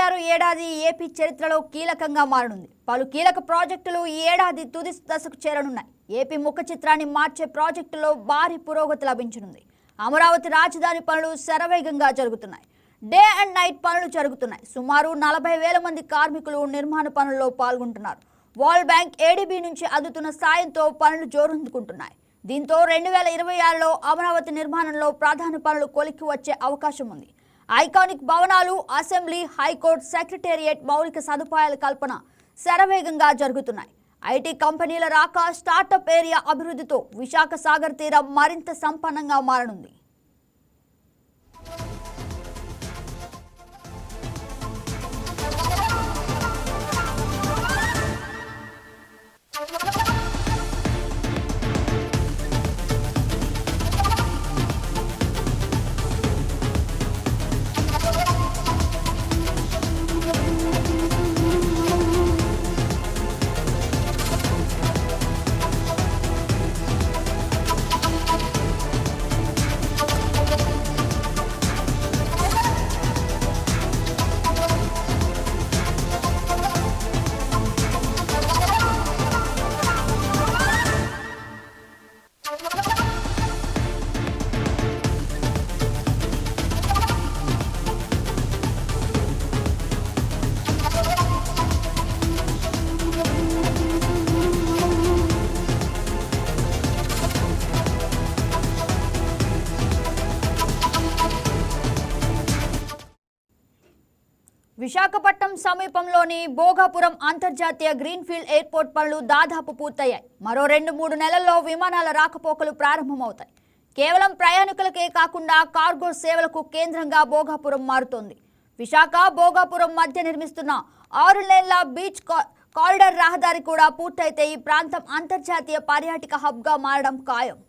2026 ఏడాది ఏపీ చరిత్రలో కీలకంగా మారనుంది. పలు కీలక ప్రాజెక్టులు ఈ ఏడాది తుది దశకు చేరనున్నాయి. ఏపీ ముఖ చిత్రాన్ని మార్చే ప్రాజెక్టులో భారీ పురోగతి లభించనుంది. అమరావతి రాజధాని పనులు శరవేగంగా జరుగుతున్నాయి. డే అండ్ నైట్ పనులు జరుగుతున్నాయి. సుమారు 40,000 మంది కార్మికులు నిర్మాణ పనుల్లో పాల్గొంటున్నారు. వరల్డ్ బ్యాంక్ ఏడీబీ నుంచి అందుతున్న సాయంతో పనులు జోరందుకుంటున్నాయి. దీంతో 2026లో అమరావతి నిర్మాణంలో ప్రధాన పనులు కొలిక్కి వచ్చే అవకాశం ఉంది. ఐకానిక్ భవనాలు, అసెంబ్లీ, హైకోర్టు, సెక్రటేరియట్ మౌలిక సదుపాయాల కల్పన శరవేగంగా జరుగుతున్నాయి. ఐటీ కంపెనీల రాక, స్టార్టప్ ఏరియా అభివృద్ధితో విశాఖ సాగర్ తీరం మరింత సంపన్నంగా మారనుంది. విశాఖపట్నం సమీపంలోని భోగాపురం అంతర్జాతీయ గ్రీన్ఫీల్డ్ ఎయిర్పోర్ట్ పనులు దాదాపు పూర్తయ్యాయి. మరో 2-3 నెలల్లో విమానాల రాకపోకలు ప్రారంభమవుతాయి. కేవలం ప్రయాణికులకే కాకుండా కార్గో సేవలకు కేంద్రంగా భోగాపురం మారుతోంది. విశాఖ భోగాపురం మధ్య నిర్మిస్తున్న 6 లేన్ల బీచ్ కారిడార్ రహదారి కూడా పూర్తయితే ఈ ప్రాంతం అంతర్జాతీయ పర్యాటక హబ్గా మారడం ఖాయం.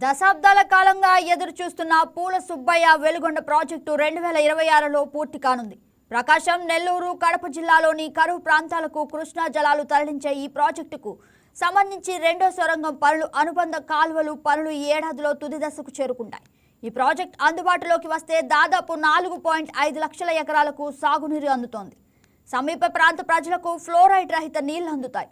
దశాబ్దాల కాలంగా ఎదురు చూస్తున్న పూల సుబ్బయ్య వెలుగొండ ప్రాజెక్టు 2026లో పూర్తి కానుంది. ప్రకాశం, నెల్లూరు, కడప జిల్లాలోని కరువు ప్రాంతాలకు కృష్ణా జలాలు తరలించే ఈ ప్రాజెక్టుకు సంబంధించి రెండో సొరంగం పనులు, అనుబంధ కాలువలు పనులు ఈ ఏడాదిలో తుది దశకు చేరుకుంటాయి. ఈ ప్రాజెక్ట్ అందుబాటులోకి వస్తే దాదాపు 4.5 లక్షల ఎకరాలకు సాగునీరు అందుతోంది. సమీప ప్రాంత ప్రజలకు ఫ్లోరైడ్ రహిత నీళ్లు అందుతాయి.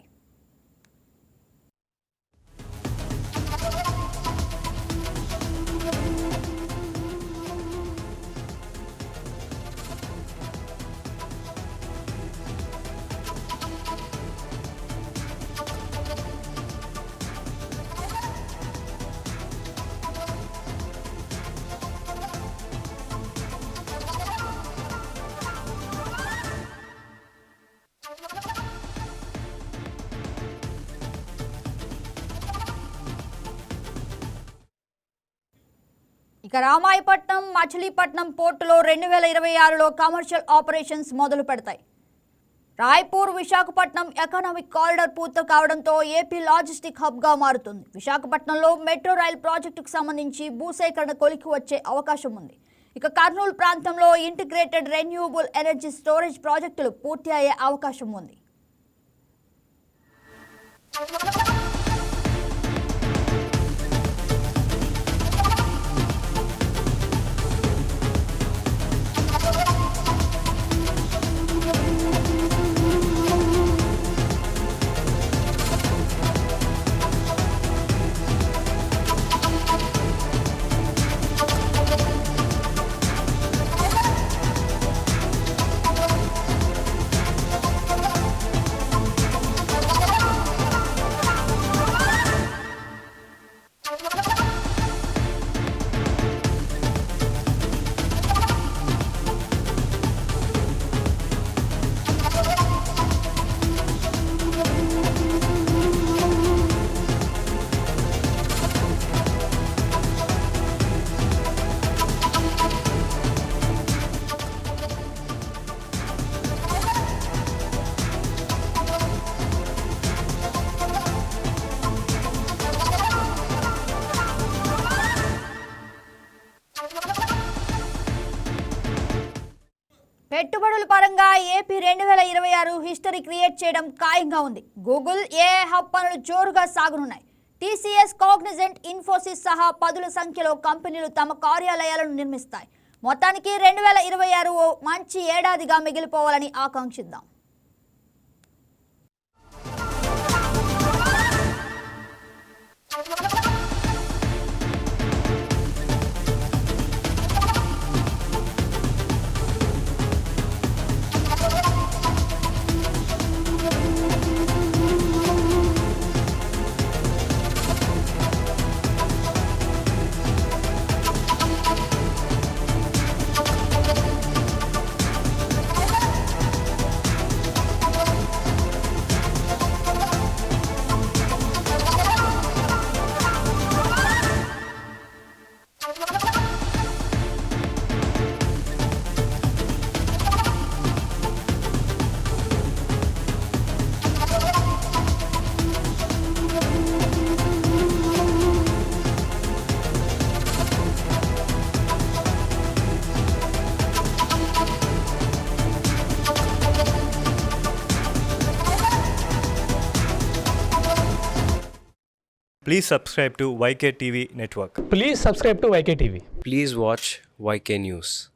ఇక రామాయపట్నం, మచిలీపట్నం పోర్టులో 2026లో కమర్షియల్ ఆపరేషన్స్ మొదలు పెడతాయి. రాయ్పూర్ విశాఖపట్నం ఎకనామిక్ కారిడార్ పూర్తి కావడంతో ఏపీ లాజిస్టిక్ హబ్గా మారుతుంది. విశాఖపట్నంలో మెట్రో రైల్ ప్రాజెక్టుకు సంబంధించి భూసేకరణ కొలికి వచ్చే అవకాశం ఉంది. ఇక కర్నూలు ప్రాంతంలో ఇంటిగ్రేటెడ్ రెన్యూవబుల్ ఎనర్జీ స్టోరేజ్ ప్రాజెక్టులు పూర్తి అయ్యే అవకాశం ఉంది. పెట్టుబడుల పరంగా ఏపీ 2026 హిస్టరీ క్రియేట్ చేయడం ఖాయంగా ఉంది. గూగుల్, ఏఐ హబ్ పనులు జోరుగా సాగనున్నాయి. టీసీఎస్, కాగ్నిజెంట్, ఇన్ఫోసిస్ సహా పదుల సంఖ్యలో కంపెనీలు తమ కార్యాలయాలను నిర్మిస్తాయి. మొత్తానికి 2026 ఓ మంచి ఏడాదిగా మిగిలిపోవాలని ఆకాంక్షిద్దాం. Please subscribe to YK TV Network. Please subscribe to YK TV. Please watch YK News.